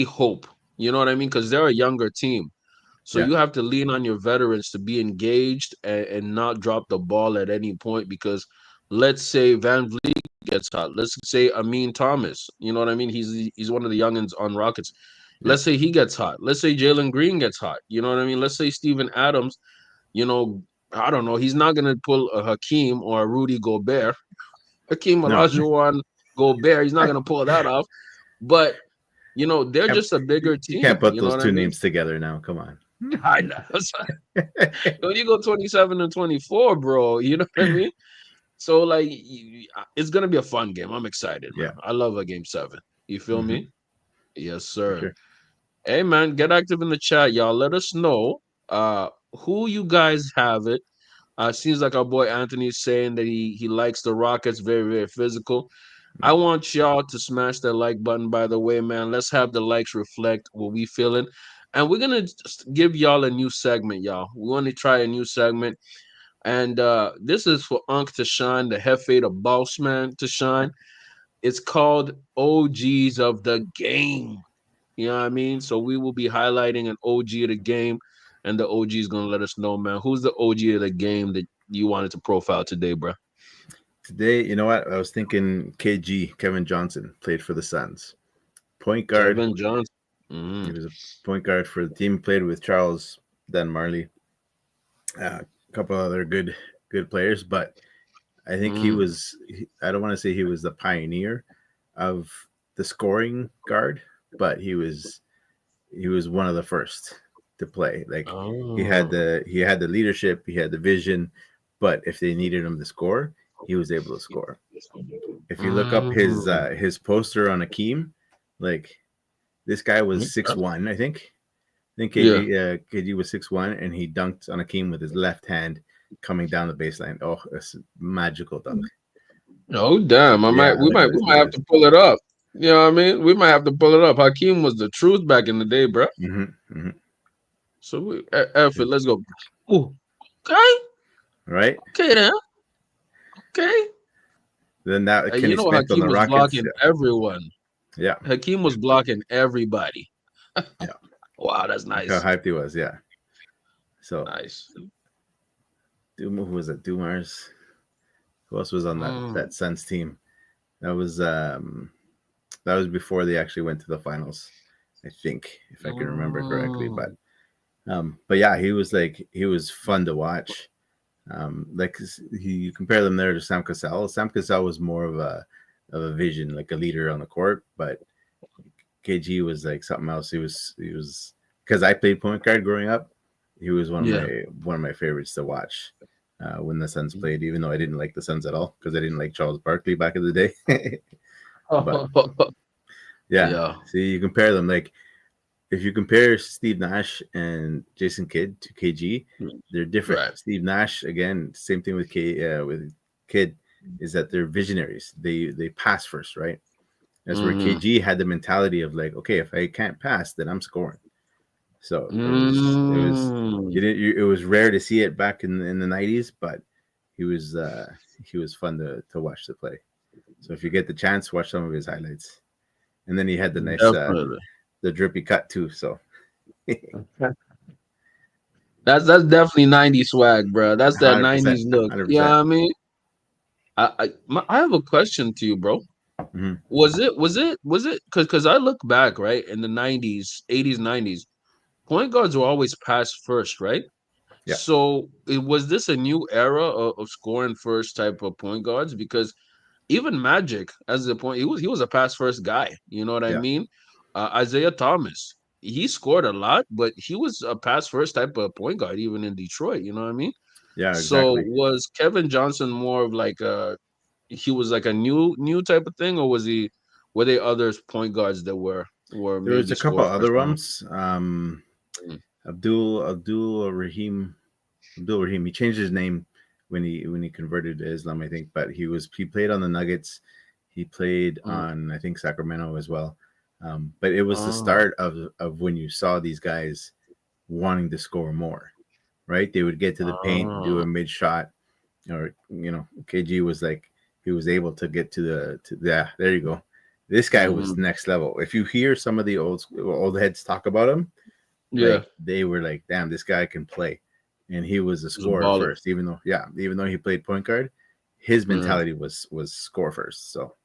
hope. You know what I mean? Because they're a younger team. So yeah, you have to lean on your veterans to be engaged and not drop the ball at any point. Because let's say Van Vliet gets hot. Let's say Amin Thomas. You know what I mean? He's one of the youngins on Rockets. yeah. Let's say he gets hot. Let's say Jalen Green gets hot. You know what I mean? Let's say Steven Adams. You know, I don't know. He's not gonna pull a Hakeem or a Rudy Gobert. Hakeem No, Olajuwon Gobert. He's not gonna pull that off. But they're can't- just a bigger you can't team. put You know those what I two mean? names together now. Come on. I know. When you go 27 and 24, bro, you know what I mean? So like it's gonna be a fun game. I'm excited, man. Yeah, I love a game seven. You feel hmm, me? Yes, for sir. sure. Hey man, get active in the chat, y'all. Let us know who you guys have it. Seems like our boy Anthony is saying that he likes the Rockets, very, very physical. Yeah, I want y'all to smash that like button, by the way, man. Let's have the likes reflect what we feeling. And we're gonna just give y'all a new segment, y'all. We want to try a new segment. And this is for Unc to shine, the Hefe, the boss man to shine. It's called OGs of the game. You know what I mean? So we will be highlighting an OG of the game, and the OG is gonna let us know, man, who's the OG of the game that you wanted to profile today, bro. Today, you know what? I was thinking KG, Kevin Johnson, played for the Suns. Point guard. Kevin Johnson. He Mm, was a point guard for the team. Played with Charles, Dan Marley, a couple other good players. But I think he mm. was. I don't want to say he was the pioneer of the scoring guard, but he was one of the first to play. Like Oh. he had the leadership, he had the vision, but if they needed him to score, he was able to score. If you look up Mm. his poster on Akeem, like this guy was Okay. 6'1", I think. I think Yeah. KG was 6'1", and he dunked on Akeem with his left hand coming down the baseline. Oh, it's a magical dunk. Oh damn! I might. Yeah, We look might. at We it. might Look at have it. to pull it up. You know what I mean? We might have to pull it up. Hakeem was the truth back in the day, bro. Hmm. So F it. Let's go. Ooh. Okay. Right. Okay then. Okay. Then that You Kenny know Smith on Hakeem the was Rockets. blocking Yeah, everyone. yeah, Hakeem was blocking everybody. yeah. Wow, that's Look how nice. hyped he was. Yeah. So Nice. Who was it? Dumars. Who else was on Mm, that Suns team? That was um that was before they actually went to the finals. I think, if I can remember correctly. mm, But yeah, he was fun to watch. Like you compare them there to Sam Cassell. Sam Cassell was more of a vision, like a leader on the court, but KG was like something else. He was because I played point guard growing up. He was yeah. one of my favorites to watch when the Suns played. Even though I didn't like the Suns at all because I didn't like Charles Barkley back in the day. But yeah, Yeah. see, you compare them. Like if you compare Steve Nash and Jason Kidd to KG, they're different. Right. Steve Nash, again, same thing with Kidd, is that they're visionaries. They pass first, right? That's where Mm-hmm. KG had the mentality of like, okay, if I can't pass, then I'm scoring. So Mm. it was rare to see it back in the 90s, but he was he was fun to watch to play. So if you get the chance, watch some of his highlights. And then he had the nice Definitely. the drippy cut too. So That's definitely 90s swag, bro. That's that 100%, 90s look. You know 100%. what I mean? I have a question to you, bro. Hmm. Was it because I look back, right, in the 90s, 80s, 90s, point guards were always pass first, right? Yeah, So was this a new era of scoring first type of point guards? Because even Magic, as a point, he was a pass first guy. You know what I yeah, mean? Isaiah Thomas, he scored a lot, but he was a pass first type of point guard, even in Detroit. You know what I mean? yeah, So exactly. was Kevin Johnson more of like a he was like a new type of thing, or was he were there others point guards that were There was maybe a couple score first other on? ones. Abdul Rahim. He changed his name when he converted to Islam, I think. But he played on the Nuggets. He played Mm. on I think Sacramento as well. But it was the Oh, start of when you saw these guys wanting to score more. Right? They would get to the paint, do oh, a mid shot, or KG was like he was able to get yeah, there you go. This guy was hmm, next level. If you hear some of the old heads talk about him, yeah, like they were like, damn, this guy can play. And he was a he's a scorer baller, first, even though he played point guard, his mm, mentality was score first. So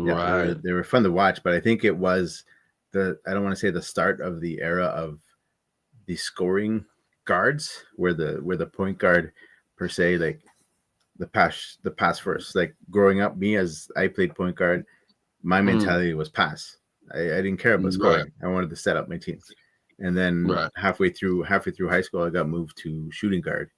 yeah, right? they were fun to watch, but I think it was I don't want to say the start of the era of the scoring guards where the point guard per se, like the pass first. Like growing up, me as I played point guard, my Mm, mentality was pass. I didn't care about right, scoring. I wanted to set up my team. And then right. halfway through high school, I got moved to shooting guard,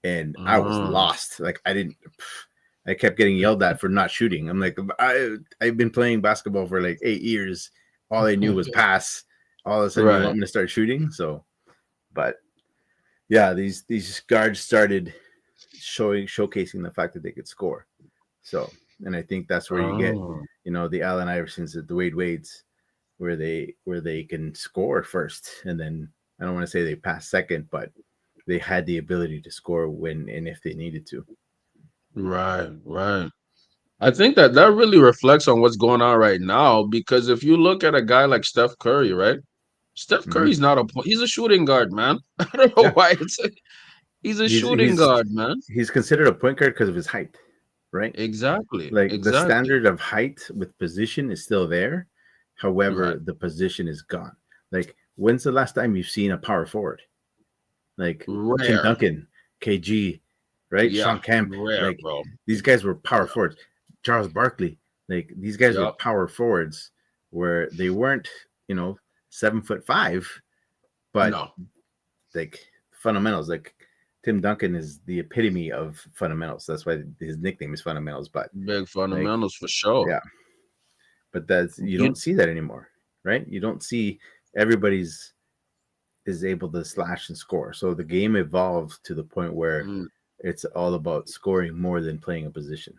and I was Oh, lost. Like I kept getting yelled at for not shooting. I'm like, I've been playing basketball for like 8 years. All I knew was pass. All of a sudden, you right. want me to start shooting? So, but yeah, these guards started showcasing the fact that they could score. So, and I think that's where you get, Oh, the Allen Iversons, the Dwayne Wades, where they can score first, and then I don't want to say they pass second, but they had the ability to score when and if they needed to. Right, right. I think that that really reflects on what's going on right now because if you look at a guy like Steph Curry, right? Steph Hmm. Curry's not a he's a shooting guard, man. I don't know Yeah, why he's a he's shooting he's guard, man. he's considered a point guard because of his height, right? Exactly, Like the exactly. standard of height with position is still there. Right. However, the position is gone. Like, when's the last time you've seen a power forward? Like Tim Rare. Duncan, KG, right? Yeah, Sean Kemp. rare, Like, bro. these guys were power forwards. Charles Barkley. Like, these guys were Yep. power forwards where they weren't, you know, 7'5", but No. like fundamentals. Like Tim Duncan is the epitome of fundamentals. That's why his nickname is fundamentals. But Big like, fundamentals for sure. yeah, but that's you You don't see that anymore, right? You don't see everybody's is able to slash and score. So the game evolved to the point where mm, it's all about scoring more than playing a position.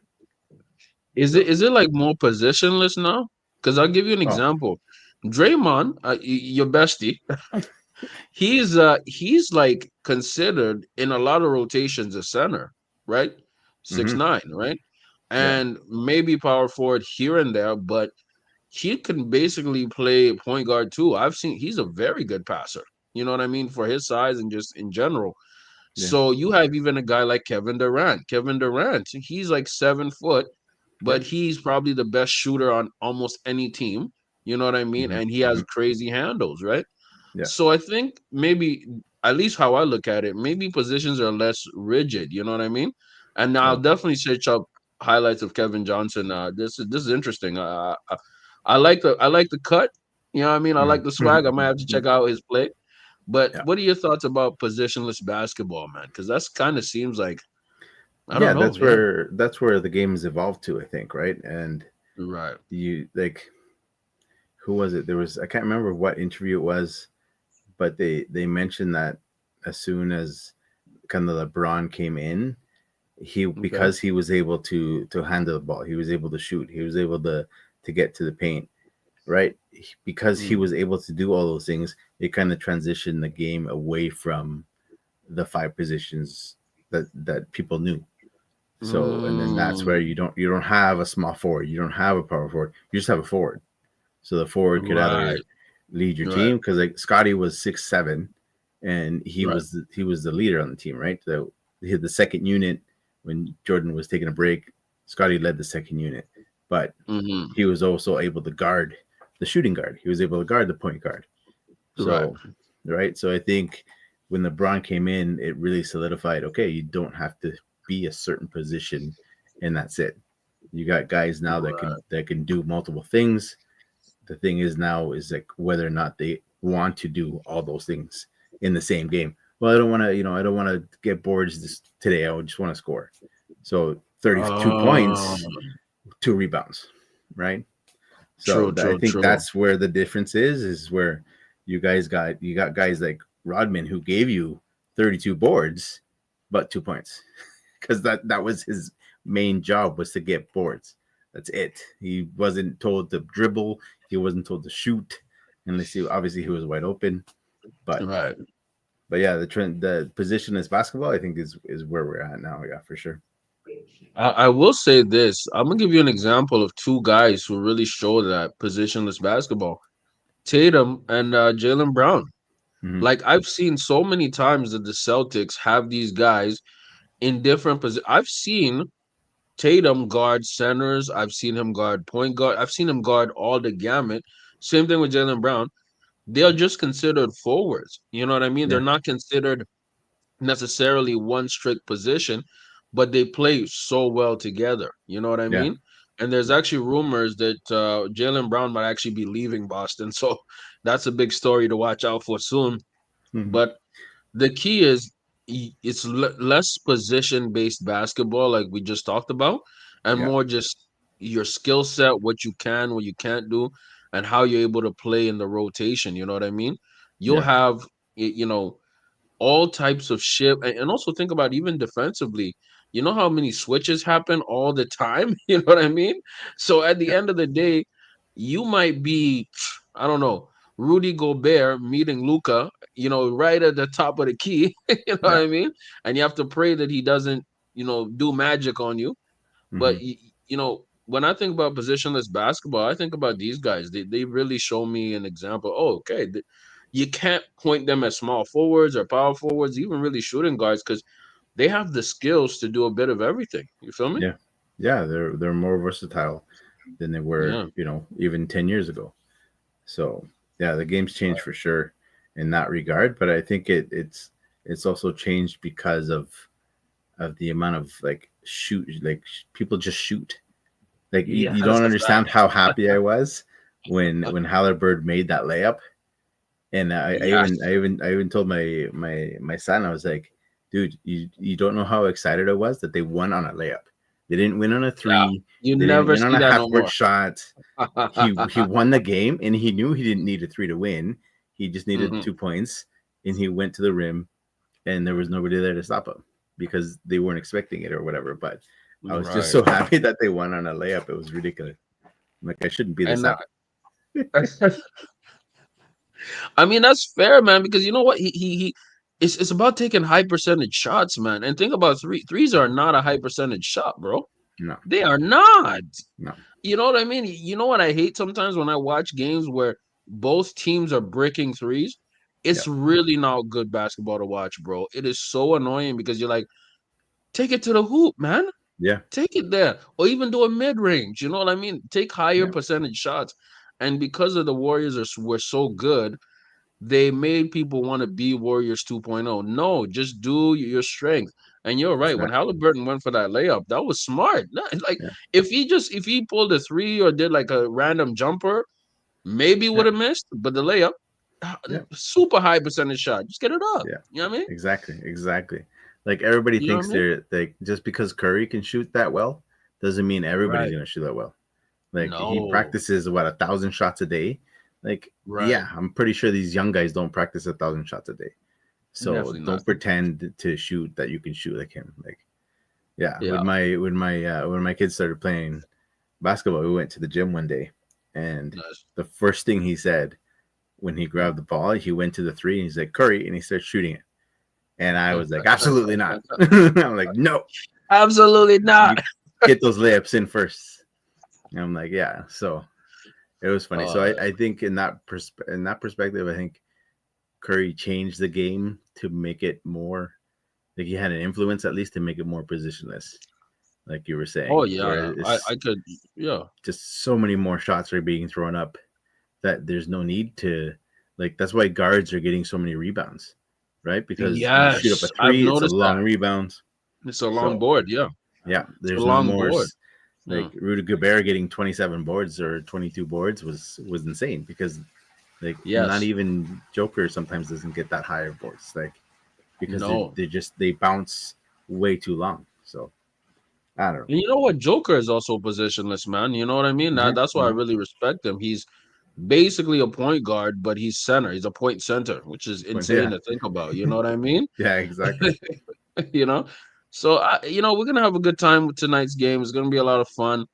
So, is it like more positionless now? Because I'll give you an oh, example. Draymond, your bestie, he's like considered in a lot of rotations a center, right? Six hmm, nine, right? yeah, And maybe power forward here and there, but he can basically play point guard too. I've seen he's a very good passer. You know what I mean? For his size and just in general. yeah, So you have even a guy like Kevin Durant. Kevin Durant, he's like 7 foot, yeah, but he's probably the best shooter on almost any team. You know what I mean? hmm, And he hmm, has crazy handles, right? yeah, So I think maybe, at least how I look at it, maybe positions are less rigid. You know what I mean? And I'll yeah, definitely search up highlights of Kevin Johnson. This is interesting. I like the cut. You know what I mean? I hmm, like the hmm, swag. I might have to hmm, check out his play. But yeah, what are your thoughts about positionless basketball, man? Because that's kind of seems like I don't yeah. know. Yeah, That's where the game has evolved to, I think, right? And right. you like who was it? There was I can't remember what interview it was, but they mentioned that as soon as kind of LeBron came in, he Okay. because he was able to handle the ball, he was able to shoot, he was able to get to the paint, right? Because he Mm. was able to do all those things, it kind of transitioned the game away from the five positions that people knew. So, and then that's where Mm. you don't have a small forward, you don't have a power forward, you just have a forward. So the forward could Right. either lead your Right. team because like Scotty was 6'7", and Right. he was the leader on the team, right? So he had the second unit when Jordan was taking a break. Scotty led the second unit, but Hmm. he was also able to guard the shooting guard. He was able to guard the point guard. Right. So, right. So I think when LeBron came in, it really solidified. Okay, you don't have to be a certain position, and that's it. You got guys now Right. that can do multiple things. The thing is now is like whether or not they want to do all those things in the same game. Well, I don't want to, I don't want to get boards today. I just want to score. So 32 Oh, points, 2 rebounds, right? So true. I True. think True. that's where the difference is where you got guys like Rodman who gave you 32 boards, but 2 points because that was his main job was to get boards. That's it. He wasn't told to dribble. He wasn't told to shoot, unless he obviously he was wide open. But Right. yeah, the positionless basketball, I think is where we're at now. Yeah, for sure. I will say this. I'm gonna give you an example of two guys who really show that positionless basketball. Tatum and Jalen Brown. Hmm. Like I've seen so many times that the Celtics have these guys in different positions. I've seen Tatum guard centers. I've seen him guard point guard. I've seen him guard all the gamut. Same thing with Jalen Brown. They're just considered forwards. You know what I mean? They're Yeah, not considered necessarily one strict position, but they play so well together. You know what I yeah. mean? And there's actually rumors that Jalen Brown might actually be leaving Boston. So that's a big story to watch out for soon. Hmm. But the key is it's less position based basketball, like we just talked about, and Yeah, more just your skill set, what you can, what you can't do, and how you're able to play in the rotation. You know what I mean? You'll yeah, have, all types of shit. And also think about even defensively. You know how many switches happen all the time? You know what I mean? So at the yeah, end of the day, you might be, I don't know, Rudy Gobert meeting Luca, right at the top of the key. You know what Yeah. I mean? And you have to pray that he doesn't, do magic on you. But Hmm. when I think about positionless basketball, I think about these guys. They really show me an example. Oh, okay. You can't point them as small forwards or power forwards, even really shooting guards, because they have the skills to do a bit of everything. You feel me? Yeah. Yeah. They're more versatile than they were, Yeah. even 10 years ago. So yeah, the game's changed Right. for sure in that regard. But I think it's also changed because of the amount of like people just shoot. Like Yeah, you that's don't a understand fact. how happy I was when Halliburton made that layup. And Yes. I even told my son, I was like, dude, you don't know how excited I was that they won on a layup. They didn't win on a Yeah. three. You They didn't never win on see a that half no court more. shot. He won the game, and he knew he didn't need a three to win. He just needed Hmm. 2 points, and he went to the rim, and there was nobody there to stop him because they weren't expecting it or whatever. But I was just Right. so happy that they won on a layup. It was ridiculous. I'm like, I shouldn't be this And happy. I mean, that's fair, man, because you know what? He it's about taking high percentage shots, man. And think about threes are not a high percentage shot, bro. No, They are not. no, You know what I mean? You know what I hate sometimes when I watch games where both teams are breaking threes? yeah, It's really not good basketball to watch, bro. It is so annoying because you're like, take it to the hoop, man. yeah, Take it there. Or even do a mid range. You know what I mean? Take higher yeah. percentage shots. And because of the Warriors were so good, they made people want to be Warriors 2.0. No, just do your strength. And you're right. When Exactly. Halliburton went for that layup, that was smart. Like Yeah, if he pulled a three or did like a random jumper, maybe yeah, would have missed. But the layup, yeah, super high percentage shot. Just get it up. yeah. You know what I mean? Exactly, exactly. Like everybody You know what thinks I mean? they're like just because Curry can shoot that well doesn't mean everybody's Right. gonna shoot that well. Like he No. practices what 1,000 shots a day. Like Right. yeah, I'm pretty sure these young guys don't practice 1,000 shots a day. So Definitely not. don't pretend to shoot that you can shoot like him. Like yeah, Yeah. when my kids started playing basketball, we went to the gym one day, and Nice. the first thing he said when he grabbed the ball, he went to the three and he's like Curry, and he started shooting it. And I was like, absolutely not. I'm like, no, Absolutely not. you get those layups in first. And I'm like, yeah. So it was funny. So Uh, I think in that perspective, I think Curry changed the game to make it more like he had an influence at least to make it more positionless, like you were oh saying, where yeah. I it's could yeah. just so many more shots are being thrown up that there's no need to like that's why guards are getting so many rebounds, right? Because you shoot up a Yes, I've three, it's a noticed that. long rebound. It's a long So board, yeah. yeah, It's a there's no long more board. like Mm. Rudy Gobert getting 27 boards or 22 boards was insane because like not Yes. even Joker sometimes doesn't get that higher boards like because No. they bounce way too long. So I don't And you know what? Joker is also positionless, man. You know what I mean? know. That's why I really respect him. He's basically a point guard, but he's center. He's a point center, which is But insane yeah, to think about. You know what I mean? yeah, exactly. you know. So we're gonna have a good time with tonight's game. It's gonna be a lot of fun.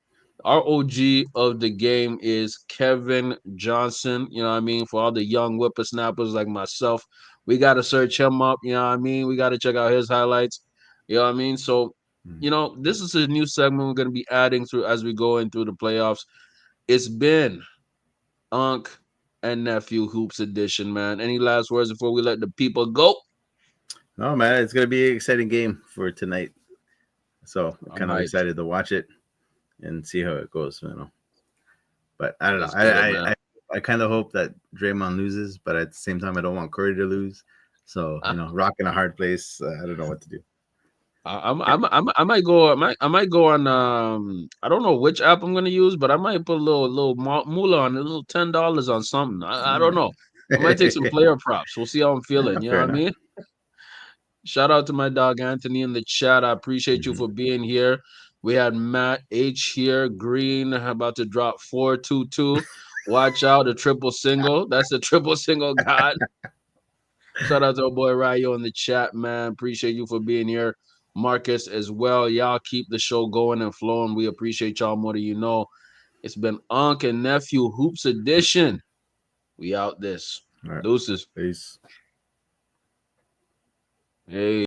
Our OG of the game is Kevin Johnson. You know what I mean? For all the young whippersnappers like myself, we gotta search him up. You know what I mean? We gotta check out his highlights. You know what I mean? So, Mm. this is a new segment we're gonna be adding through as we go in through the playoffs. It's been Unc and Nephew Hoops edition, man. Any last words before we let the people go? No, man, it's gonna be an exciting game for tonight. So I'm kind of hyped. excited to watch it and see how it goes. But I don't know. Let's get it, man. I kind of hope that Draymond loses, but at the same time, I don't want Curry to lose. So rock in a hard place. I don't know what to do. I might go. I might go on. I don't know which app I'm gonna use, but I might put a little moolah on a little $10 on something. I don't know. I might take some player props. We'll see how I'm feeling. You know Fair what I enough. mean? Shout out to my dog Anthony in the chat. I appreciate you Hmm. for being here. We had Matt H here. Green about to drop 422. Watch out, a triple single. That's a triple single god. Shout out to our boy Rayo in the chat, man. Appreciate you for being here. Marcus as well. Y'all keep the show going and flowing. We appreciate y'all more than you know. It's been Unc and Nephew Hoops Edition. We out this. All right. Deuces. Peace. Hey.